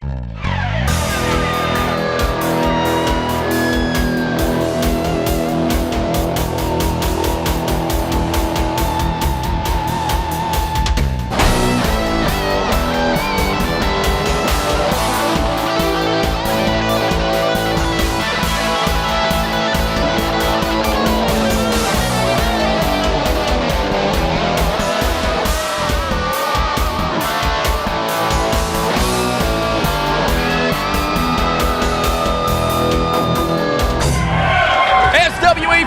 SWE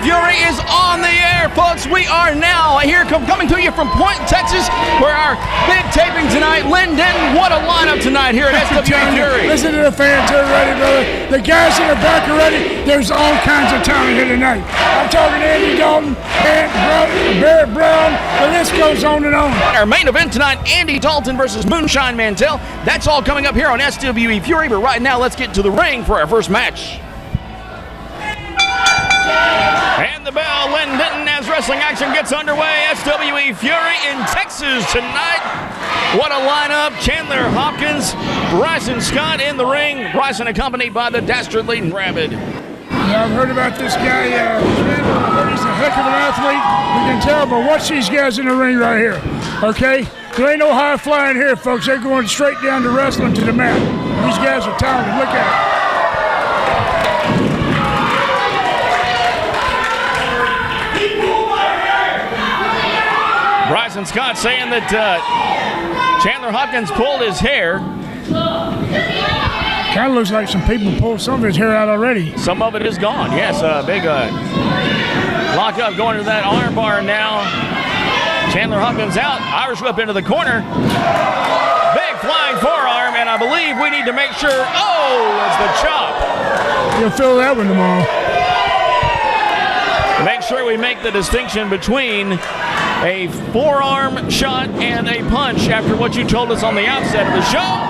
Fury is on the air, folks. We are now here coming to you from Point, Texas, where our big taping tonight. Lyndon, what a lineup tonight here at SWE Fury. Listen to the fans already, brother. The guys in the back already, there's all kinds of talent here tonight. I'm talking Andy Dalton, Barrett Brown, the list goes on and on. Our main event tonight, Andy Dalton versus Moonshine Mantell. That's all coming up here on SWE Fury, but right now let's get to the ring for our first match. And the bell, Lyndon, as wrestling action gets underway. SWE Fury in Texas tonight. What a lineup. Chandler, Hopkins, Bryson Scott in the ring. Bryson accompanied by the dastardly Rabbit. Yeah, I've heard about this guy, Chandler. He's a heck of an athlete. We can tell, but watch these guys in the ring right here, okay? There ain't no high flying here, folks. They're going straight down to wrestling to the mat. These guys are talented. Look at it. Bryson Scott saying that Chandler Hopkins pulled his hair. Kind of looks like some people pulled some of his hair out already. Some of it is gone. Yes, big lock up going to that arm bar now. Chandler Hopkins out. Irish whip into the corner. Big flying forearm, and I believe we need to make sure. Oh, it's the chop. You'll feel that one tomorrow. Make sure we make the distinction between a forearm shot and a punch after what you told us on the outset of the show.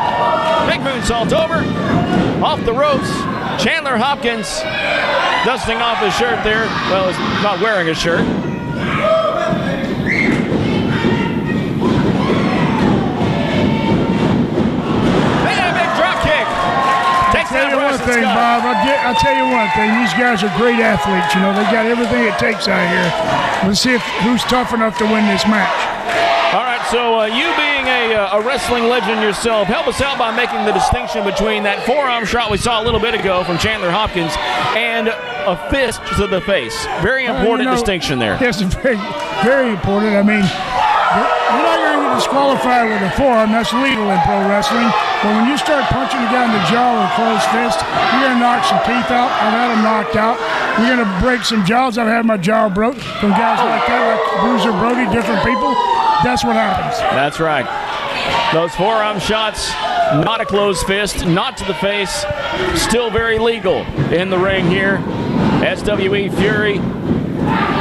Big moonsault over, off the ropes. Chandler Hopkins dusting off his shirt there. Well, he's not wearing a shirt. I'll tell you one thing, Bob. I'll tell you one thing. These guys are great athletes. You know, they got everything it takes out here. Let's see who's tough enough to win this match. All right, so you being a wrestling legend yourself, help us out by making the distinction between that forearm shot we saw a little bit ago from Chandler Hopkins and a fist to the face. Very important distinction there. Yes, very, very important. I mean, you're not going to get disqualified with a forearm. That's legal in pro wrestling. But when you start punching a guy in the jaw with a closed fist, you're going to knock some teeth out. I've had them knocked out. You're going to break some jaws. I've had my jaw broke from guys like that, like Bruiser Brody, different people. That's what happens. That's right. Those forearm shots, not a closed fist, not to the face, still very legal in the ring here. SWE Fury.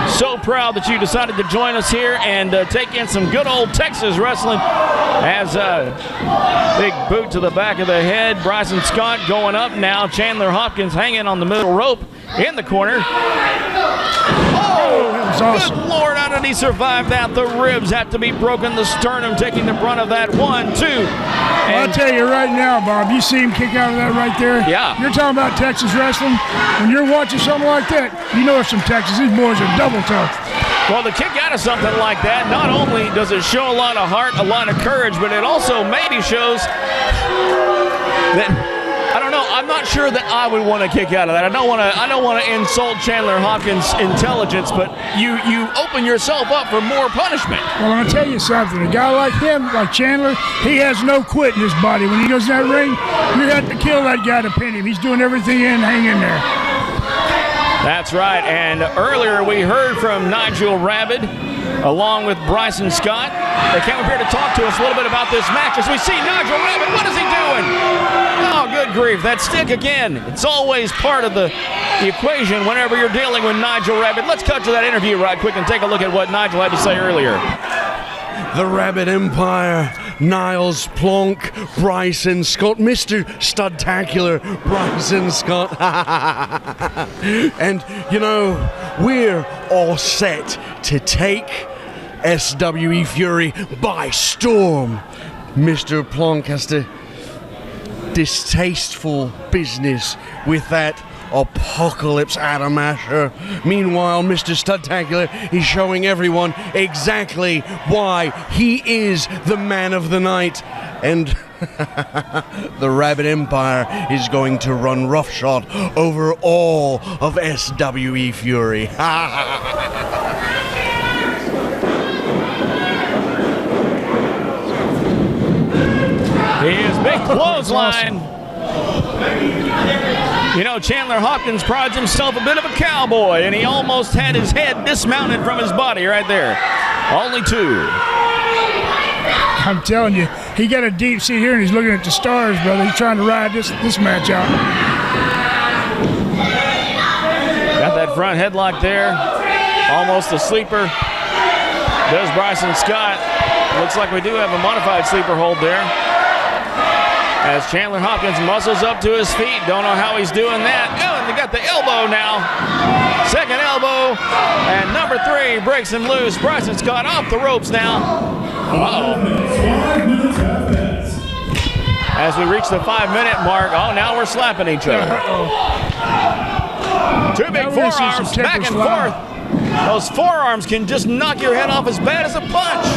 So proud that you decided to join us here and take in some good old Texas wrestling. As a big boot to the back of the head. Bryson Scott going up now. Chandler Hopkins hanging on the middle rope in the corner. Oh, that was awesome. Good Lord, how did he survive that? The ribs had to be broken. The sternum taking the brunt of that. 1, 2. Well, I'll tell you right now, Bob, you see him kick out of that right there? Yeah. You're talking about Texas wrestling. When you're watching something like that, you know it's from Texas. These boys are double tough. Well, to kick out of something like that, not only does it show a lot of heart, a lot of courage, but it also maybe shows that, I don't know, I'm not sure that I would want to kick out of that. I don't want to insult Chandler Hopkins' intelligence, but you open yourself up for more punishment. Well, I'm going to tell you something. A guy like him, like Chandler, he has no quit in his body. When he goes in that ring, you have to kill that guy to pin him. He's doing everything in, hang in there. That's right, and earlier we heard from Nigel Rabbit along with Bryson Scott. They came up here to talk to us a little bit about this match as we see Nigel Rabbit. What is he doing? Oh, good grief, that stick again. It's always part of the equation whenever you're dealing with Nigel Rabbit. Let's cut to that interview right quick and take a look at what Nigel had to say earlier. The Rabbit Empire, Niles Plonk, Bryson Scott, Mr. Studtacular Bryson Scott. And, you know, we're all set to take SWE Fury by storm. Mr. Plonk has to distasteful business with that Apocalypse Adam Asher. Meanwhile, Mr. Studtacular is showing everyone exactly why he is the man of the night. And the Rabbit Empire is going to run roughshod over all of SWE Fury. His big clothesline. You know, Chandler Hopkins prides himself a bit of a cowboy, and he almost had his head dismounted from his body right there. Only 2. I'm telling you, he got a deep seat here, and he's looking at the stars, brother. He's trying to ride this match out. Got that front headlock there. Almost a sleeper. Does Bryson Scott. Looks like we do have a modified sleeper hold there. As Chandler Hopkins muscles up to his feet. Don't know how he's doing that. Oh, and they got the elbow now. Second elbow. And number 3 breaks him loose. Bryson Scott off the ropes now. Uh-oh. As we reach the 5-minute mark. Oh, now we're slapping each other. 2 big forearms back and forth. Those forearms can just knock your head off as bad as a punch.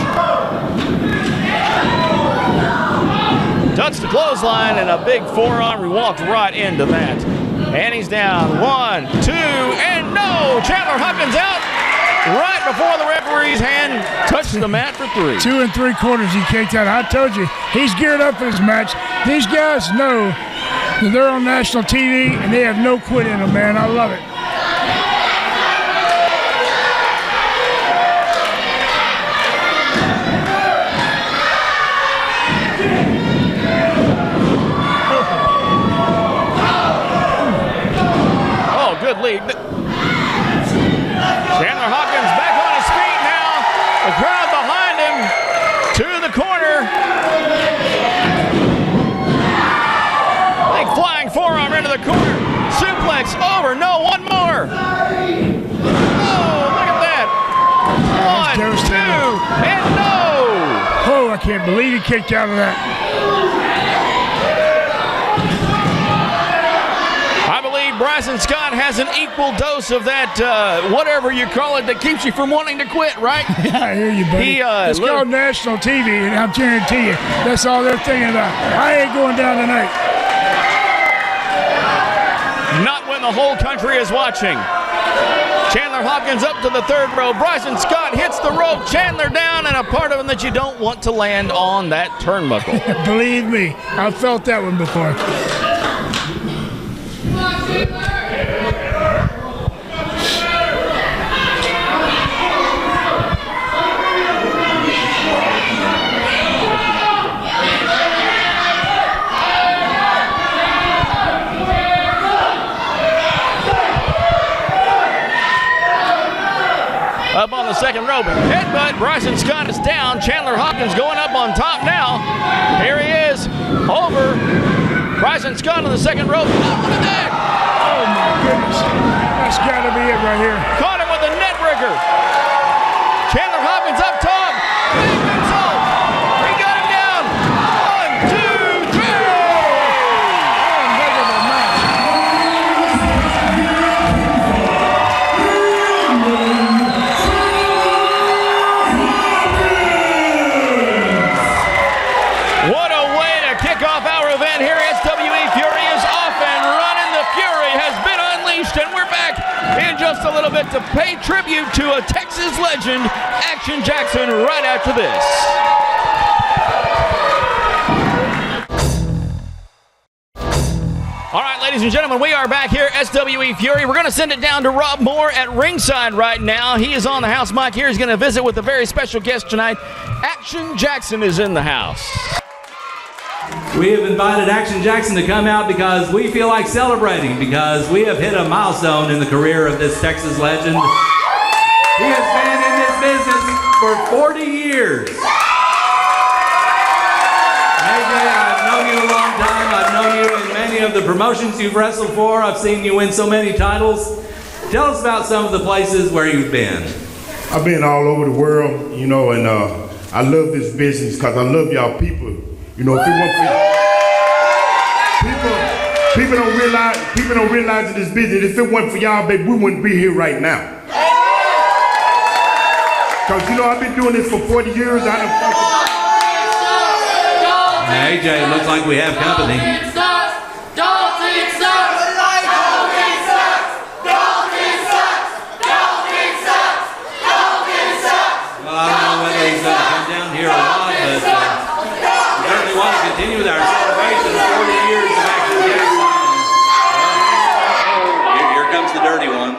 Touched the clothesline and a big forearm. We walked right into that. And he's down. 1, 2, and no! Chandler Hopkins out right before the referee's hand touched the mat for 3. 2 3/4 he kicked out. I told you, he's geared up for this match. These guys know that they're on national TV and they have no quit in them, man. I love it. Good lead. Chandler Hopkins back on his feet now. The crowd behind him to the corner. Big flying forearm into the corner. Suplex over. No, one more. Oh, look at that. 1, 2, and no. Oh, I can't believe he kicked out of that. I believe Bryson Scott has an equal dose of that, whatever you call it, that keeps you from wanting to quit, right? Yeah, I hear you, buddy. It's called national TV, and I'm guarantee you, that's all they're thinking about. I ain't going down tonight. Not when the whole country is watching. Chandler Hopkins up to the 3rd row. Bryson Scott hits the rope. Chandler down, and a part of him that you don't want to land on that turnbuckle. Believe me, I've felt that one before. Up on the 2nd rope. Headbutt. Bryson Scott is down. Chandler Hopkins going up on top now. Here he is. Over. Bryson Scott on the 2nd rope. Oh, look at that. Oh, my goodness. That's got to be it right here. Caught him with a net breaker. Chandler Hopkins up top. Big insult. He got him down. 1, 2, 3. Oh, heck of a match. What a way to kick off our event here. SWE Fury is off and running. The Fury has been unleashed, and we're back in just a little bit to pay tribute to a Texas legend, Action Jackson, right after this. All right, ladies and gentlemen, we are back here at SWE Fury. We're going to send it down to Rob Moore at ringside right now. He is on the house mic here. He's going to visit with a very special guest tonight. Action Jackson is in the house. We have invited Action Jackson to come out because we feel like celebrating, because we have hit a milestone in the career of this Texas legend. He has been in this business for 40 years. AJ, I've known you a long time. I've known you in many of the promotions you've wrestled for. I've seen you win so many titles. Tell us about some of the places where you've been. I've been all over the world, you know, and I love this business because I love y'all people. You know, if it weren't for People don't realize in this business, if it wasn't for y'all, baby, we wouldn't be here right now. Cause you know I've been doing this for 40 years. AJ, it looks like we have company. Well, I don't know whether he's going to come down here or not, but we certainly want to continue with our celebration of 40 years of Action Jackson. Here comes the dirty one.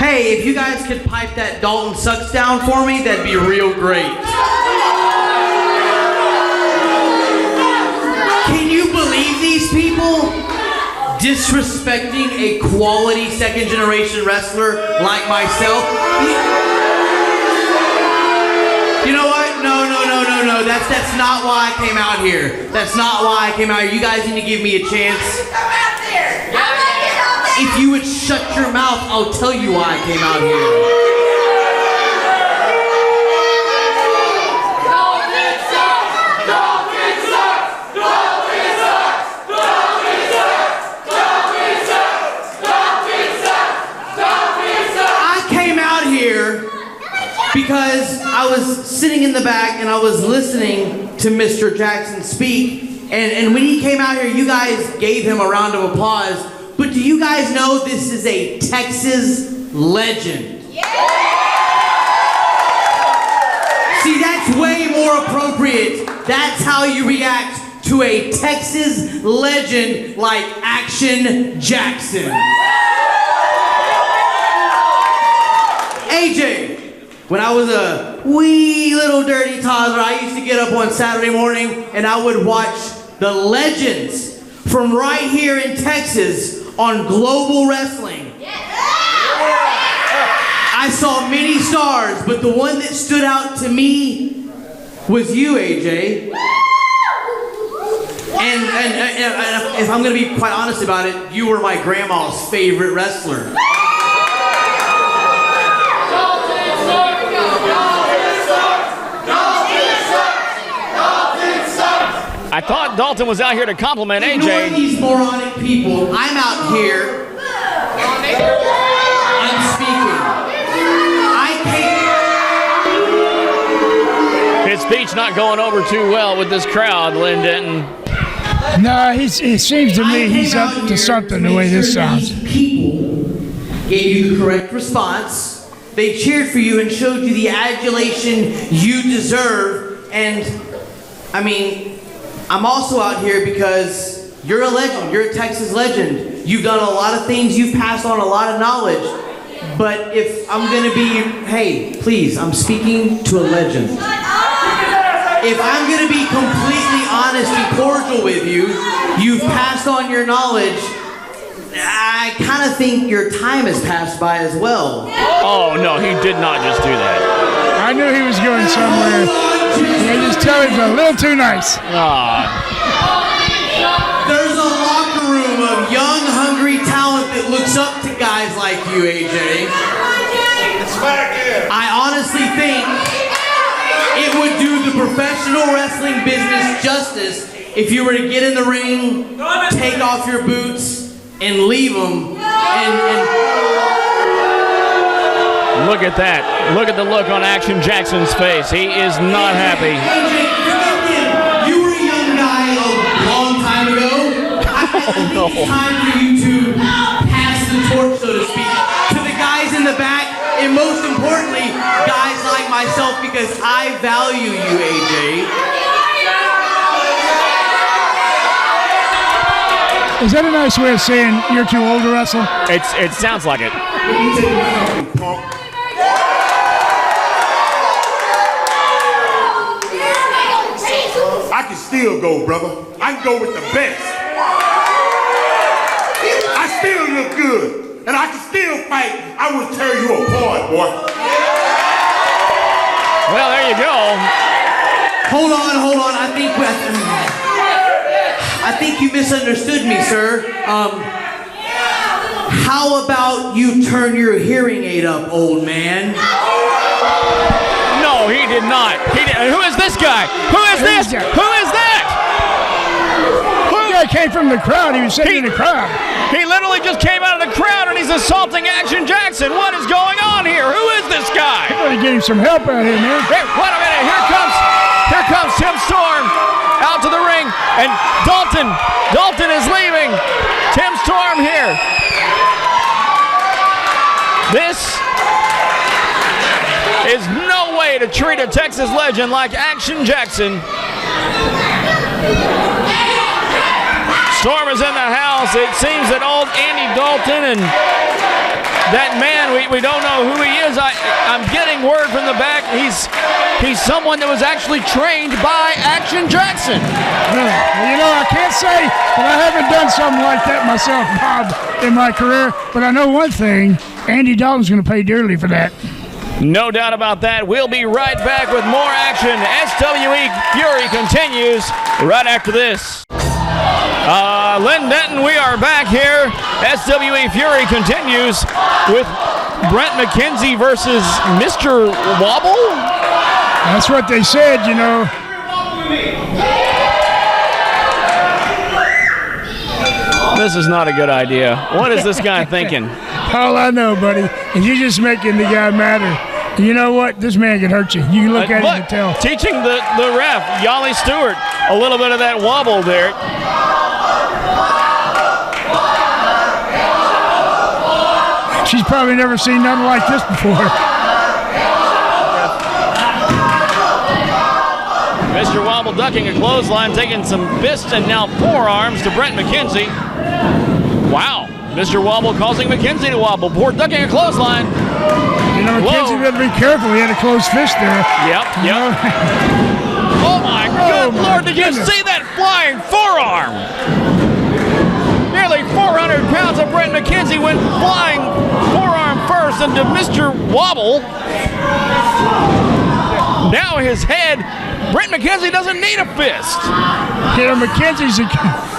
Hey, if you guys could pipe that Dalton Sucks down for me, that'd be real great. Can you believe these people disrespecting a quality second generation wrestler like myself? You know what? No. That's not why I came out here. That's not why I came out here. You guys need to give me a chance. If you would shut your mouth, I'll tell you why I came out here. Because I was sitting in the back and I was listening to Mr. Jackson speak, and when he came out here, you guys gave him a round of applause. But do you guys know this is a Texas legend? Yeah. See, that's way more appropriate. That's how you react to a Texas legend like Action Jackson. AJ. When I was a wee little dirty toddler, I used to get up on Saturday morning and I would watch the legends from right here in Texas on Global Wrestling. I saw many stars, but the one that stood out to me was you, AJ. And if I'm going to be quite honest about it, you were my grandma's favorite wrestler. I thought Dalton was out here to compliment AJ. Ignore these moronic people. I'm out here. I'm speaking. His speech not going over too well with this crowd, Lynn Denton. No, it seems to me he's up to something the way this sounds. People gave you the correct response. They cheered for you and showed you the adulation you deserve. And, I mean, I'm also out here because you're a legend. You're a Texas legend. You've done a lot of things. You've passed on a lot of knowledge. But if I'm going to be, hey, please, I'm speaking to a legend. If I'm going to be completely honest and cordial with you, you've passed on your knowledge. I kind of think your time has passed by as well. Oh, no, he did not just do that. I knew he was going somewhere. They just tell him a little too nice. There's a locker room of young, hungry talent that looks up to guys like you, AJ. I honestly think it would do the professional wrestling business justice if you were to get in the ring, take off your boots, and leave them. Look at that. Look at the look on Action Jackson's face. He is not happy. You were a young guy a long time ago. I think it's time for you to pass the torch, so to speak, to the guys in the back, and most importantly, guys like myself, because I value you, AJ. Is that a nice way of saying you're too old to wrestle? It sounds like it. I can still go, brother. I can go with the best. I still look good, and I can still fight. I will tear you apart, boy. Well, there you go. Hold on. I think you misunderstood me, sir. How about you turn your hearing aid up, old man? No, he did not. Who is this guy? Who is this? Who is that? Who came from the crowd. He was sitting in the crowd. He literally just came out of the crowd and he's assaulting Action Jackson. What is going on here? Who is this guy? You better get him some help out here, man. Hey, wait a minute. Here comes Tim Storm out to the ring, and Dalton is leaving. Tim Storm here. This is no way to treat a Texas legend like Action Jackson. Storm is in the house. It seems that old Andy Dalton and that man, we don't know who he is. I'm getting word from the back. He's someone that was actually trained by Action Jackson. Well, you know, I can't say that I haven't done something like that myself, Bob, in my career. But I know one thing. Andy Dalton's going to pay dearly for that. No doubt about that. We'll be right back with more action. SWE Fury continues right after this. Lynn Denton, we are back here. SWE Fury continues with Brent McKenzie versus Mr. Wobble. That's what they said, you know. This is not a good idea. What is this guy thinking? All I know, buddy, is you're just making the guy madder. You know what? This man can hurt you. You can look at him and tell. Teaching the ref, Yali Stewart, a little bit of that wobble there. She's probably never seen nothing like this before. Mr. Wobble ducking a clothesline, taking some fists and now forearms to Brent McKenzie. Wow. Mr. Wobble causing McKenzie to wobble. Poor ducking a clothesline. You know, McKenzie better be careful. He had a closed fist there. Yep. Oh, my good Lord. Did you see that flying forearm? Nearly 400 pounds of Brent McKenzie went flying forearm first into Mr. Wobble. Now his head, Brent McKenzie doesn't need a fist. You know, McKenzie's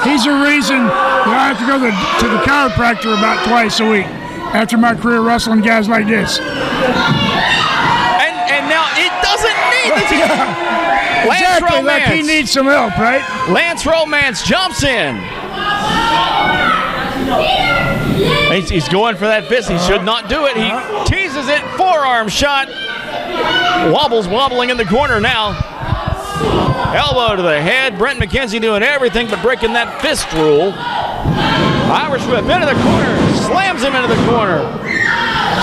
he's the reason that I have to go to the chiropractor about twice a week after my career wrestling guys like this. And now it doesn't need this. Lance Exactly, Romance. like he needs some help, right? Lance Romance jumps in. He's going for that fist. He should not do it. He teases it. Forearm shot. Wobble's wobbling in the corner now. Elbow to the head. Brent McKenzie doing everything but breaking that fist rule. Irish whip into the corner. Slams him into the corner.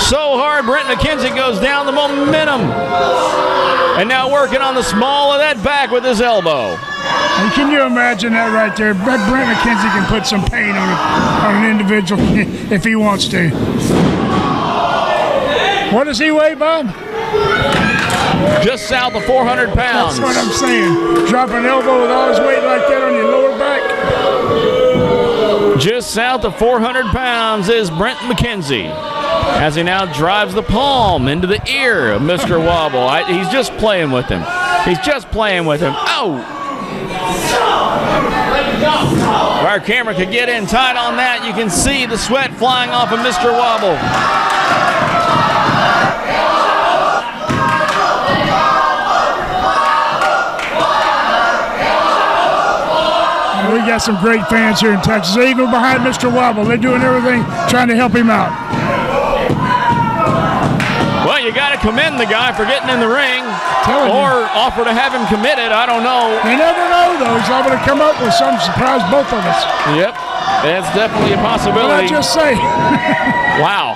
So hard, Brent McKenzie goes down. The momentum. And now working on the small of that back with his elbow. And can you imagine that right there? Brent McKenzie can put some pain on an individual if he wants to. What does he weigh, Bob? Just south of 400 pounds. That's what I'm saying. Drop an elbow with all his weight like that on your lower back. Just south of 400 pounds is Brent McKenzie as he now drives the palm into the ear of Mr. Wobble. He's just playing with him. He's just playing with him. Oh! If our camera could get in tight on that, you can see the sweat flying off of Mr. Wobble. We got some great fans here in Texas. They go behind Mr. Wobble. They're doing everything trying to help him out. Well, you got to commend the guy for getting in the ring or offer to have him committed. I don't know. You never know, though. He's able to come up with something to surprise both of us. Yep. That's definitely a possibility. What did I just say? Wow.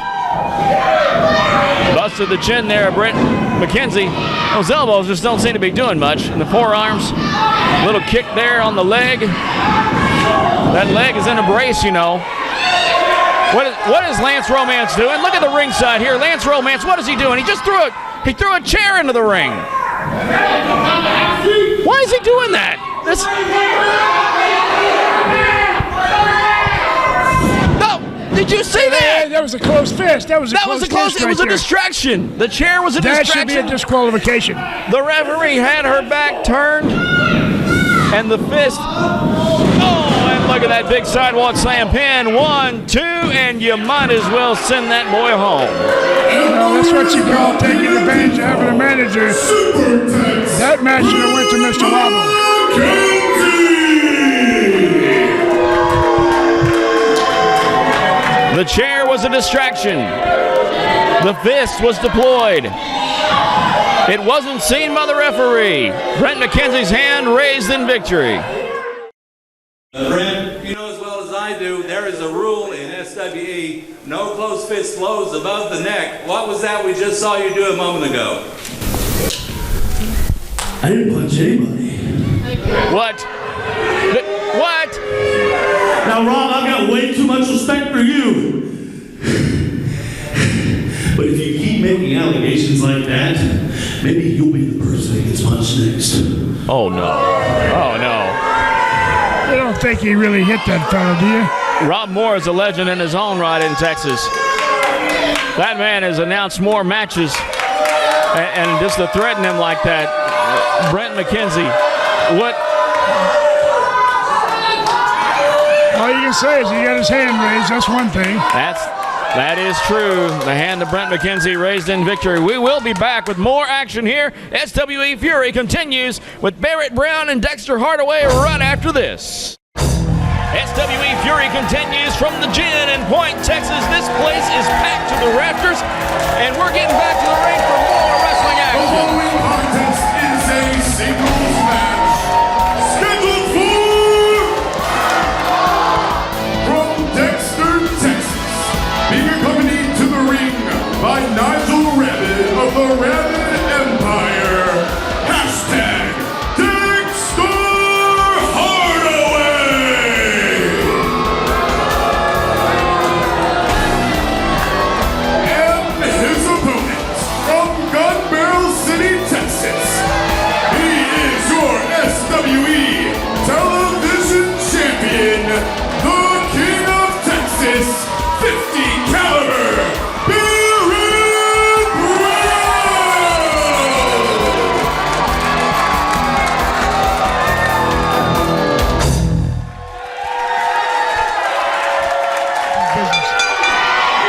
Busted the chin there of Brent McKenzie. Those elbows just don't seem to be doing much. And the forearms, little kick there on the leg. That leg is in a brace, you know. What is Lance Romance doing? Look at the ringside here. Lance Romance, what is he doing? He just threw a chair into the ring. Why is he doing that? No, did you see that? That was a closed fist. That was a fist It was a distraction. The chair was a distraction. That should be a disqualification. The referee had her back turned, and the fist. Oh, and look at that big sidewalk slam pin. 1, 2, and you might as well send that boy home. Well, that's what you call taking advantage of having a manager. That match should have went to Mr. Wobble. The chair was a distraction. The fist was deployed. It wasn't seen by the referee. Brent McKenzie's hand raised in victory. Brent, you know as well as I do, there is a rule in SWE, no closed fist flows above the neck. What was that we just saw you do a moment ago? I didn't punch anybody. What? What? Now, Rob, I've got way too much respect for you. But if you keep making allegations like that, maybe you'll be the person that gets punched next. Oh, no. Oh, no. I don't think he really hit that fella, do you? Rob Moore is a legend in his own right in Texas. That man has announced more matches, and just to threaten him like that, Brent McKenzie, what? All you can say is he got his hand raised. That's one thing. That is true. The hand of Brent McKenzie raised in victory. We will be back with more action here. SWE Fury continues with Barrett Brown and Dexter Hardaway right after this. SWE Fury continues from the Gin in Point, Texas. This place is packed to the rafters, and we're getting back to the ring for more wrestling The action. following contest is a singles match scheduled from Dexter, Texas, being accompanied to the ring by Nigel Rabbit of the Rabbit Empire. Hashtag Dexter Hardaway. And his opponent from Gun Barrel City, Texas. He is your SWE television champion, the King of Texas, 50 caliber, Barrett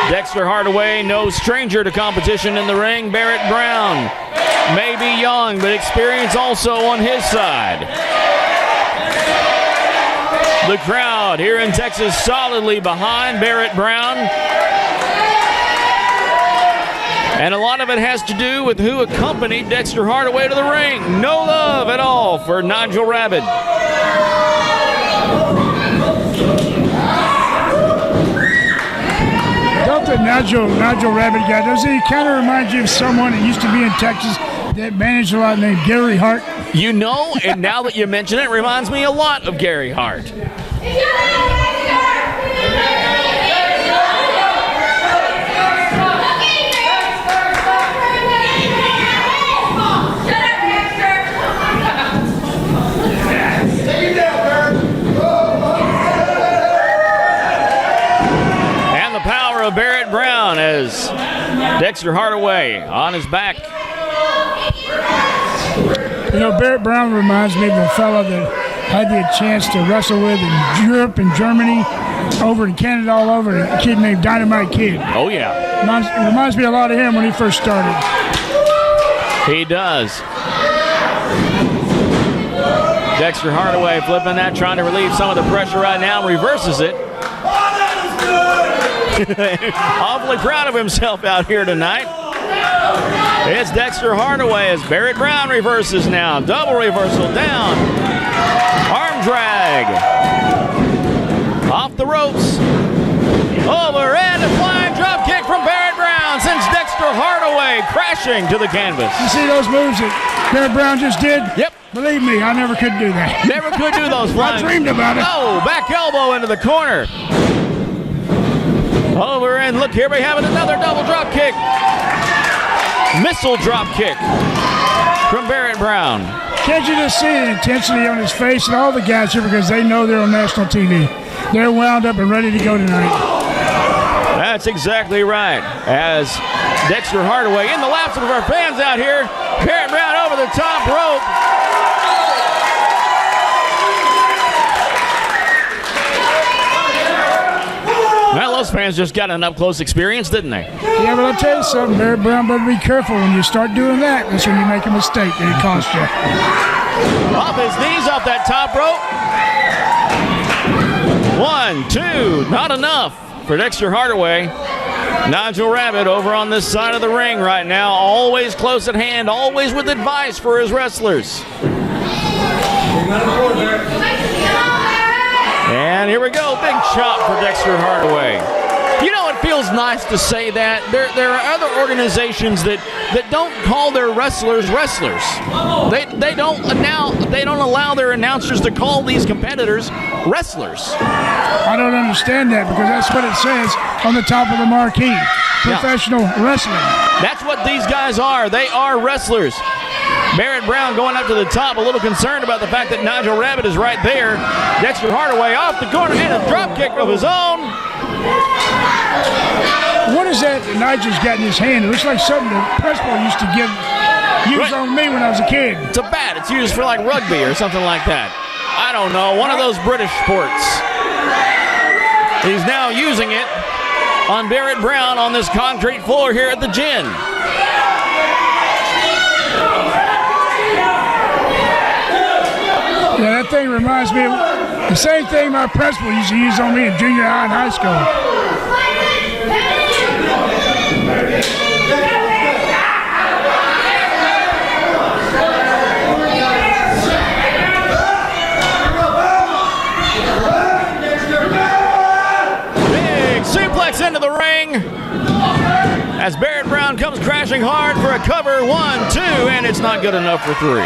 Dexter Hardaway, no stranger to competition in the ring. Barrett Brown may be young, but experience also on his side. The crowd here in Texas solidly behind Barrett Brown. And a lot of it has to do with who accompanied Dexter Hardaway to the ring. No love at all for Nigel Rabbit. Don't the Nigel Rabbit guy, doesn't he kind of remind you of someone that used to be in Texas that managed a lot named Gary Hart? You know, and now that you mention it, reminds me a lot of Gary Hart. And the power of Barrett Brown as Dexter Hardaway on his back. You know, Barrett Brown reminds me of a fella that had the chance to wrestle with in Europe and Germany, over in Canada, all over, a kid named Dynamite Kid. Oh, yeah. Reminds me a lot of him when he first started. He does. Dexter Hardaway flipping that, trying to relieve some of the pressure right now, reverses it. Awfully proud of himself out here tonight. It's Dexter Hardaway as Barrett Brown reverses now. Double reversal down. Arm drag. Off the ropes. Over and a flying drop kick from Barrett Brown sends Dexter Hardaway crashing to the canvas. You see those moves that Barrett Brown just did? Yep. Believe me, I never could do that. Never could do those flying. I dreamed about it. Oh, back elbow into the corner. Over and look, here we have it, another double drop kick. Missile drop kick from Barrett Brown. Can't you just see the intensity on his face and all the guys here because they know they're on national TV. They're wound up and ready to go tonight. That's exactly right. As Dexter Hardaway in the laps of our fans out here, Barrett Brown over the top rope. Well, those fans just got an up-close experience, didn't they? Yeah, but I'll tell you something, Barrett Brown, better be careful when you start doing that. That's when you make a mistake and it costs you. Off his knees, off that top rope. 1, 2, not enough. for Dexter Hardaway. Nigel Rabbit over on this side of the ring right now, always close at hand, always with advice for his wrestlers. And here we go, big chop for Dexter Hardaway. You know, it feels nice to say that. There are other organizations that don't call their wrestlers wrestlers. They don't allow their announcers to call these competitors wrestlers. I don't understand that, because that's what it says on the top of the marquee. Professional wrestling. That's what these guys are. They are wrestlers. Barrett Brown going up to the top, a little concerned about the fact that Nigel Rabbit is right there. Dexter Hardaway off the corner and a drop kick of his own. What is that Nigel's got in his hand? It looks like something that Prespo used to use on me when I was a kid. It's a bat. It's used for like rugby or something like that. I don't know. One of those British sports. He's now using it on Barrett Brown on this concrete floor here at the gym. Yeah, that thing reminds me of the same thing my principal used to use on me in junior high and high school. Big suplex into the ring as Barrett Brown comes crashing hard for a cover. 1, 2, and it's not good enough for 3.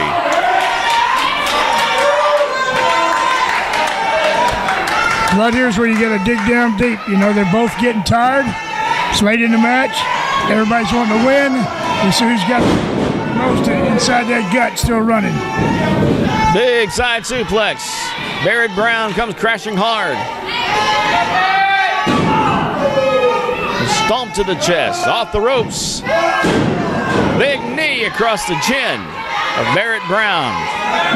Right here's where you got to dig down deep. You know, they're both getting tired. It's late in the match. Everybody's wanting to win. You see who's got the most inside that gut still running. Big side suplex. Barrett Brown comes crashing hard. Stomp to the chest, off the ropes. Big knee across the chin of Barrett Brown.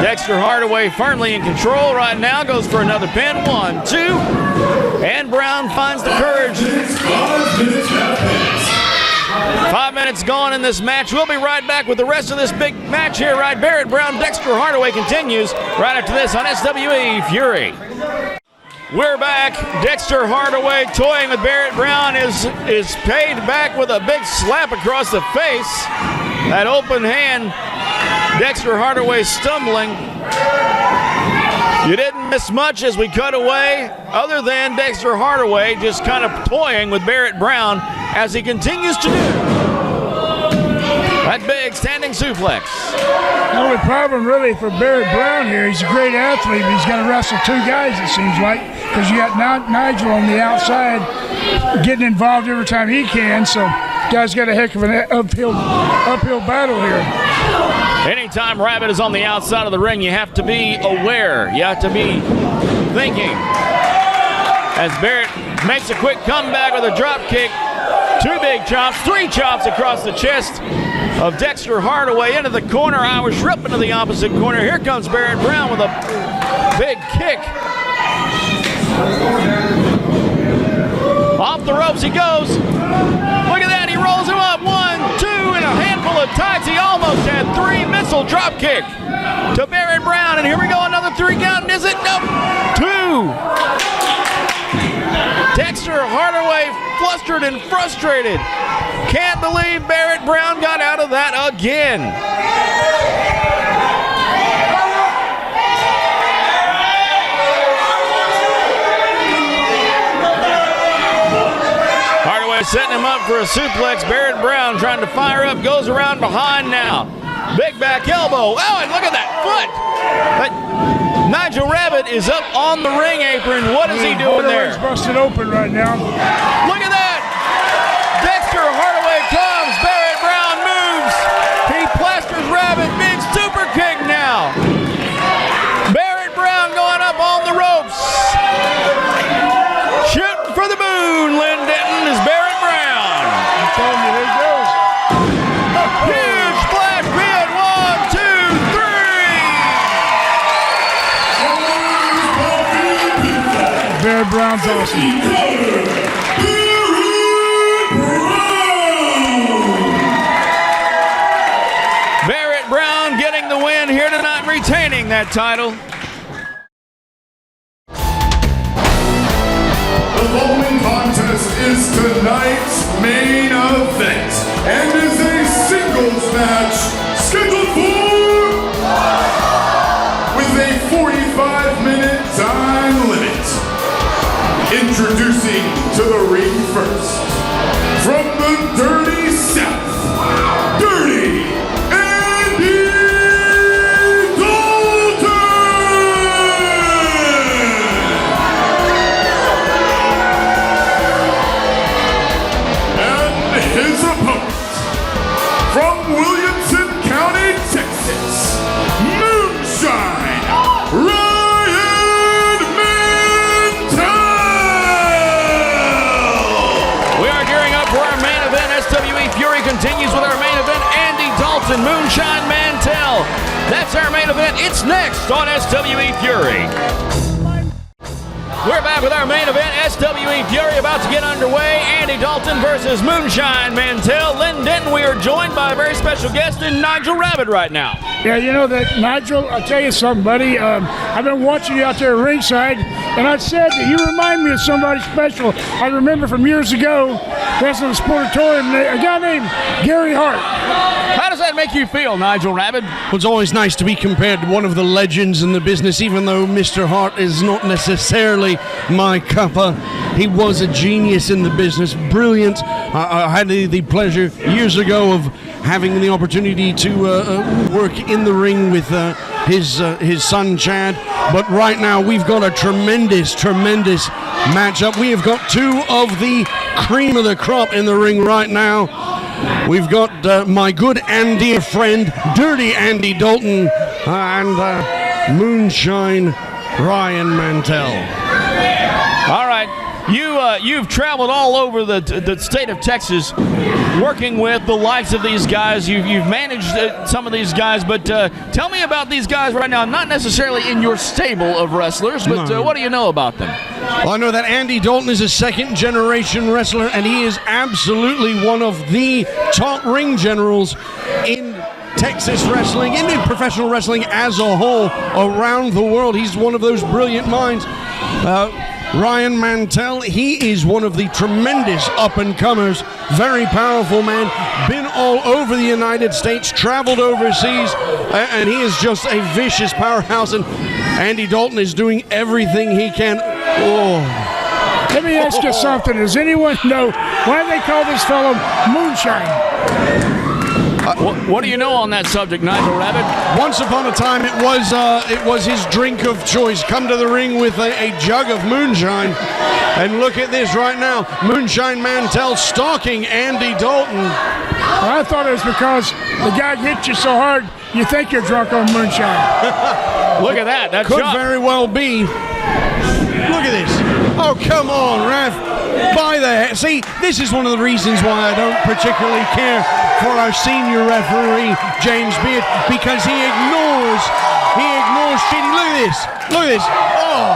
Dexter Hardaway firmly in control right now, goes for another pin. 1, 2, and Brown finds the courage. 5 minutes gone in this match. We'll be right back with the rest of this big match here, right? Barrett Brown, Dexter Hardaway continues right after this on SWE Fury. We're back. Dexter Hardaway toying with Barrett Brown is paid back with a big slap across the face. That open hand, Dexter Hardaway stumbling. You didn't miss much as we cut away, other than Dexter Hardaway just kind of toying with Barrett Brown as he continues to do that big standing suplex. The only problem really for Barrett Brown here, he's a great athlete, but he's got to wrestle 2 guys, it seems like, because you got Nigel on the outside getting involved every time he can, so guy's got a heck of an uphill battle here. Anytime Rabbit is on the outside of the ring, you have to be aware. You have to be thinking. As Barrett makes a quick comeback with a drop kick. 2 big chops, 3 chops across the chest of Dexter Hardaway into the corner. Irish rip into the opposite corner. Here comes Barrett Brown with a big kick. Off the ropes he goes. Look at that, he rolls him up. 1, 2, and a handful of tights. He almost had 3 missile drop kick to Barrett Brown. And here we go, another 3 count. Is it? Nope. 2. Dexter Hardaway flustered and frustrated. Can't believe Barrett Brown got out of that again. Hardaway setting him up for a suplex. Barrett Brown trying to fire up, goes around behind now. Big back elbow. Oh, and look at that foot. But Nigel Rabbit is up on the ring apron. What is he doing there? Hardaway's busted open right now. Look at that. Dexter Hardaway comes. Barrett Brown moves. He plasters Rabbit. Big super kick now. Barrett Brown going up on the ropes. Shooting for the moon. Lynn Denton is Barrett Brown. I'm telling you, there he goes. Huge splash pin. 1, 2, 3. Barrett Brown's awesome. Barrett Brown getting the win here tonight, retaining that title. The following contest is tonight's main event and is a singles match scheduled for with a 45-minute time limit. Introducing to the ring first, from the Dirty South, Dirty Andy Dalton! And his opponent, from Williamson County, Texas, Moonshine Ryan Mantel! We are gearing up for our main event. SWE Fury continues with our main event. Andy Dalton, Moonshine Mantel. That's our main event. It's next on SWE Fury. We're back with our main event. SWE Fury about to get underway. Andy Dalton versus Moonshine Mantel. Lynn Denton, we are joined by a very special guest in Nigel Rabbit right now. Yeah, you know that, Nigel, I'll tell you something, buddy. I've been watching you out there ringside, and I said that you remind me of somebody special. I remember from years ago, wrestling the Sportatorium, a guy named Gary Hart. How does that make you feel, Nigel Rabbit? Well, it's always nice to be compared to one of the legends in the business, even though Mr. Hart is not necessarily my cuppa. He was a genius in the business, brilliant. I had the pleasure years ago of having the opportunity to work in the ring with his son Chad. But right now we've got a tremendous matchup. We have got two of the cream of the crop in the ring right now. We've got my good and dear friend, Dirty Andy Dalton, and Moonshine Ryan Mantel. All right. You've traveled all over the state of Texas working with the likes of these guys. You've managed some of these guys, but tell me about these guys right now, not necessarily in your stable of wrestlers, but what do you know about them? Well, I know that Andy Dalton is a second-generation wrestler, and he is absolutely one of the top ring generals in Texas wrestling, in professional wrestling as a whole, around the world. He's one of those brilliant minds. Ryan Mantel, he is one of the tremendous up-and-comers, very powerful man, been all over the United States, traveled overseas, and he is just a vicious powerhouse, and Andy Dalton is doing everything he can. Let me ask you something. Does anyone know why they call this fellow Moonshine? What do you know on that subject, Nigel Rabbit? Once upon a time, it was his drink of choice. Come to the ring with a jug of moonshine, and look at this right now. Moonshine Mantel stalking Andy Dalton. Well, I thought it was because the guy hit you so hard, you think you're drunk on moonshine. Look at that. That could shot. very well be. Look at this. Oh, come on, Raph. By the head. See, this is one of the reasons why I don't particularly care for our senior referee, James Beard, because he ignores cheating. Look at this. Look at this. Oh.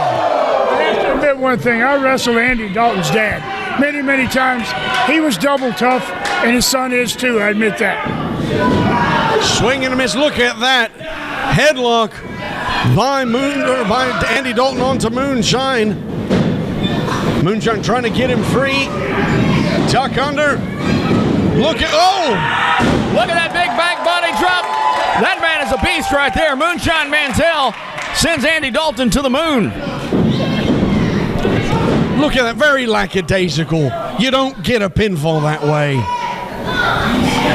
I have to admit one thing. I wrestled Andy Dalton's dad many times. He was double tough, and his son is too. I admit that. Swing and a miss. Look at that. Headlock by Andy Dalton onto Moonshine. Moonshine trying to get him free. Tuck under. Look at that big back body drop. That man is a beast right there. Moonshine Mantel sends Andy Dalton to the moon. Look at that, very lackadaisical. You don't get a pinfall that way.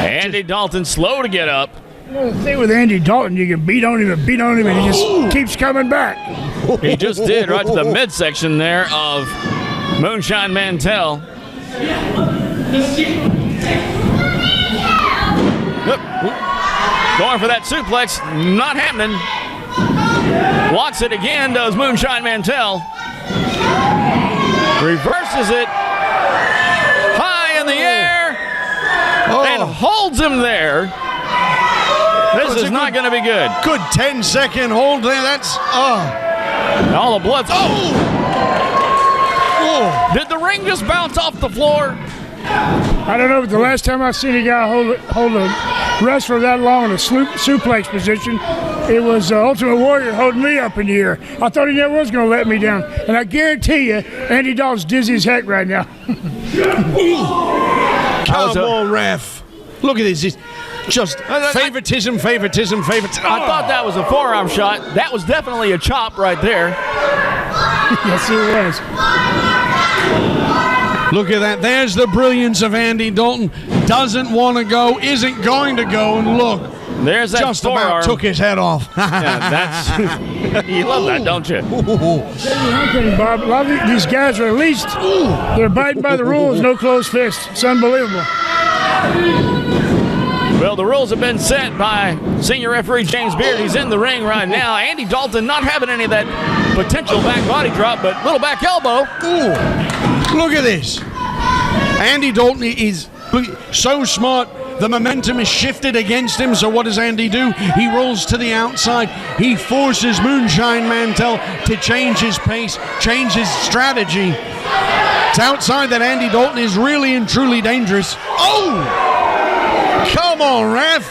Andy Dalton slow to get up. You know, the thing with Andy Dalton, you can beat on him, and he just keeps coming back. He just did, right to the midsection there of Moonshine Mantel. Going for that suplex, not happening. Wants it again, does Moonshine Mantel. Reverses it high in the air and holds him there. This is not going to be good. Good 10-second hold there. That's all the blood's. Did the ring just bounce off the floor? I don't know, but the last time I seen a guy hold a wrestler that long in a suplex position, it was Ultimate Warrior holding me up in the air. I thought he never was going to let me down. And I guarantee you, Andy Dalton's dizzy as heck right now. Come on, ref. Look at this. It's just favoritism. I thought that was a forearm shot. That was definitely a chop right there. Yes, it was. Look at that. There's the brilliance of Andy Dalton. Doesn't want to go, isn't going to go, and look. There's that just forearm. about took his head off. Yeah, that's you love that, don't you? Bob, a lot of these guys are at least they're abiding by the rules. No closed fist. It's unbelievable. Well, the rules have been set by senior referee James Beard. He's in the ring right now. Andy Dalton not having any of that potential back body drop, but little back elbow. Ooh, look at this. Andy Dalton is so smart. The momentum is shifted against him, so what does Andy do? He rolls to the outside. He forces Moonshine Mantell to change his pace, change his strategy. It's outside that Andy Dalton is really and truly dangerous. Oh! Come on, ref!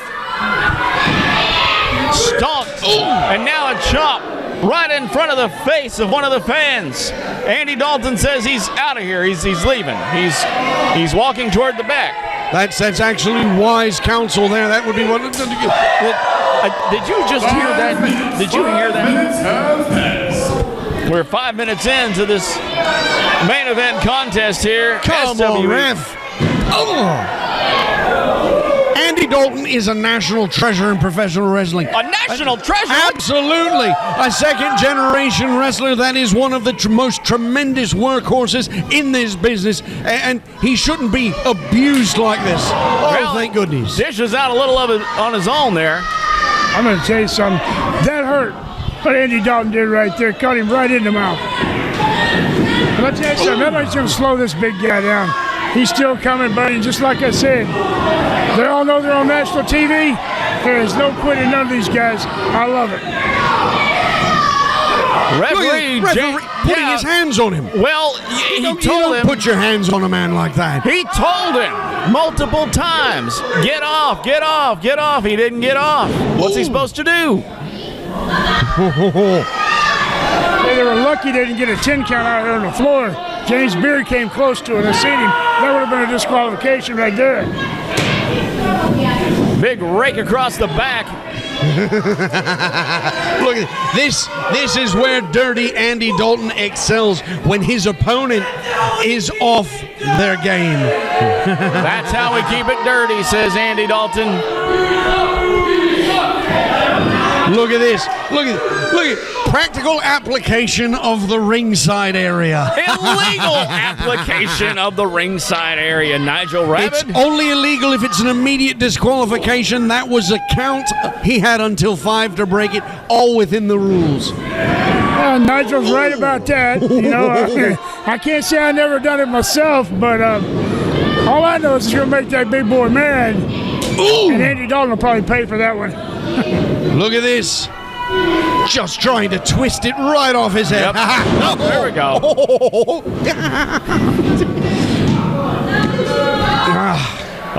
Stomped. And now a chop right in front of the face of one of the fans. Andy Dalton says he's out of here. He's leaving. He's walking toward the back. That's actually wise counsel there. That would be what. Did you just hear that? Did you hear that? We're 5 minutes into this main event contest here. Come on, ref. Oh. Andy Dalton is a national treasure in professional wrestling. A national treasure? Absolutely. A second-generation wrestler that is one of the most tremendous workhorses in this business, and he shouldn't be abused like this. Oh, thank goodness. Dishes out a little of it on his own there. I'm going to tell you something. That hurt. What Andy Dalton did right there, cut him right in the mouth. But I'll tell you something. Nobody's going to slow this big guy down. He's still coming, buddy. Just like I said, they all know they're on national TV. There is no quitting none of these guys. I love it. Referee putting his hands on him. Well, he told him. Put your hands on a man like that. He told him multiple times, get off, get off, get off. He didn't get off. What's he supposed to do? They were lucky they didn't get a 10 count out there on the floor. James Beard came close to it. I seen him. That would have been a disqualification right there. Big rake across the back. Look at this. This is where dirty Andy Dalton excels, when his opponent is off their game. That's how we keep it dirty, says Andy Dalton. Look at this. Look at practical application of the ringside area. Illegal application of the ringside area. Nigel Rabbit. It's only illegal if it's an immediate disqualification. That was a count. He had until 5 to break it, all within the rules. Nigel's right about that. You know, I can't say I never done it myself, but all I know is it's going to make that big boy mad. Ooh. And Andy Dalton will probably pay for that one. Look at this. Just trying to twist it right off his head. Yep. Oh, there we go.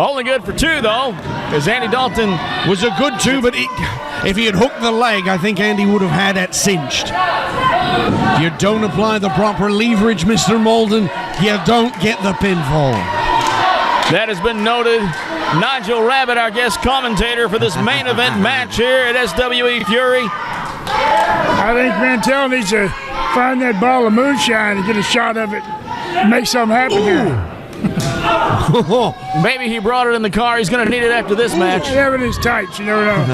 Only good for 2, though, because Andy Dalton was a good 2, but if he had hooked the leg, I think Andy would have had it cinched. You don't apply the proper leverage, Mr. Molden, you don't get the pinfall. That has been noted. Nigel Rabbit, our guest commentator for this main event match here at SWE Fury. I think Mantell needs to find that bottle of moonshine and get a shot of it and make something happen here. Maybe he brought it in the car. He's going to need it after this match. Everything's tight. You never know.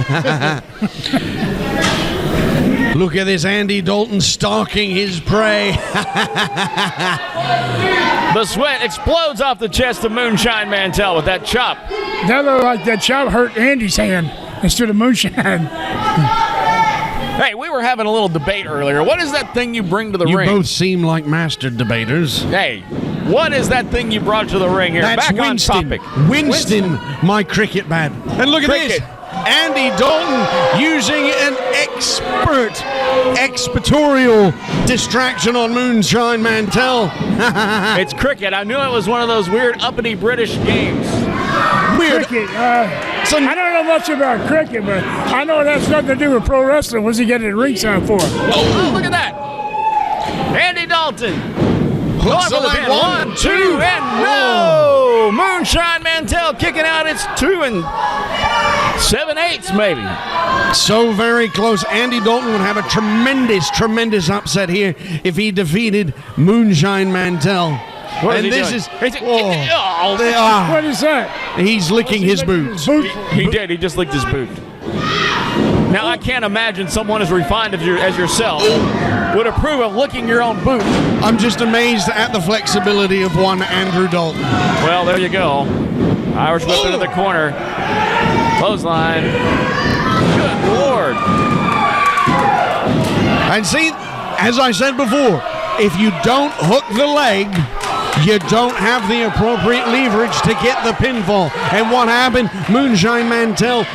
Look at this Andy Dalton stalking his prey. The sweat explodes off the chest of Moonshine Mantell with that chop. That looked like that chop hurt Andy's hand instead of moonshine. Hey, we were having a little debate earlier. What is that thing you bring to the ring? You both seem like master debaters. Hey, what is that thing you brought to the ring here? That's Back Winston. on topic. Winston, my cricket bat. And look at this. Andy Dalton using an expiatorial distraction on Moonshine Mantell. It's cricket. I knew it was one of those weird uppity British games. Weird. Cricket. I don't know much about cricket, but I know it has nothing to do with pro wrestling. What's he getting at ringside for? Oh, look at that. Andy Dalton. Going for the leg. pin. 1, 2, and no! Moonshine Mantell kicking out. It's 2 7/8 maybe. So very close. Andy Dalton would have a tremendous upset here if he defeated Moonshine Mantell. What and is he this doing? is What is that? he's licking his boots. He did. He just licked his boot. Now, I can't imagine someone as refined as yourself would approve of licking your own boot. I'm just amazed at the flexibility of one Andrew Dalton. Well, there you go. Irish whip into the corner. Clothesline. Good Lord. And see, as I said before, if you don't hook the leg, you don't have the appropriate leverage to get the pinfall. And what happened? Moonshine Mantell,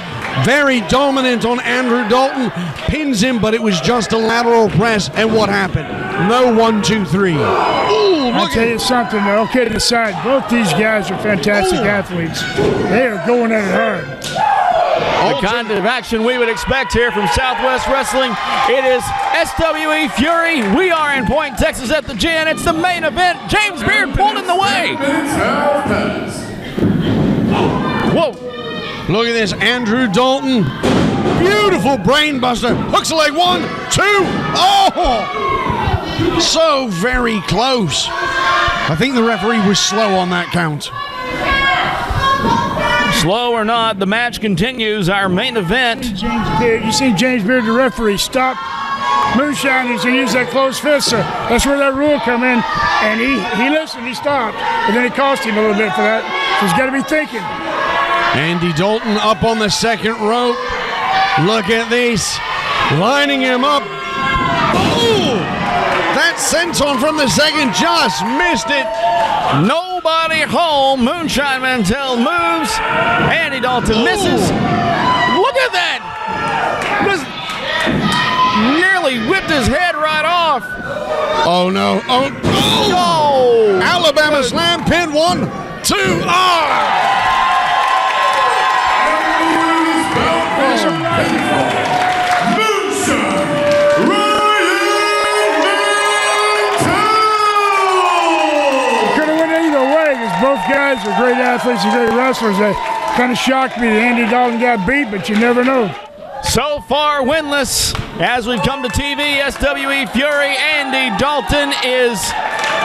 very dominant on Andrew Dalton, pins him, but it was just a lateral press. And what happened? No 1, 2, 3. Ooh, I'll tell you something, though. Okay, to the side. Both these guys are fantastic athletes. They are going at it hard. The kind of action we would expect here from Southwest Wrestling. It is SWE Fury. We are in Point, Texas at the Gin. It's the main event. James Beard pulled in the way. Whoa. Look at this, Andrew Dalton. Beautiful brainbuster. Hooks the leg. 1, 2. Oh! So very close. I think the referee was slow on that count. Slow or not, the match continues. Our main event. James Beard, you see James Beard, the referee, stop Moonshine. He's going to use that closed fist. So that's where that rule come in. And he listened, he stopped. And then it cost him a little bit for that. So he's got to be thinking. Andy Dalton up on the second rope. Look at this. Lining him up. Oh! That senton from the second just missed it. Nobody home. Moonshine Mantell moves. Andy Dalton misses. Look at that. Just nearly whipped his head right off. Oh no. Oh. Oh. Alabama slam pin. 1, 2. Ah! Both guys are great athletes and great wrestlers. They kind of shocked me that Andy Dalton got beat, but you never know. So far winless as we've come to TV. SWE Fury. Andy Dalton is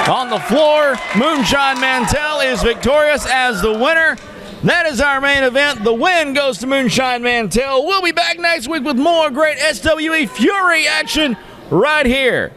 on the floor. Moonshine Mantell is victorious as the winner. That is our main event. The win goes to Moonshine Mantell. We'll be back next week with more great SWE Fury action right here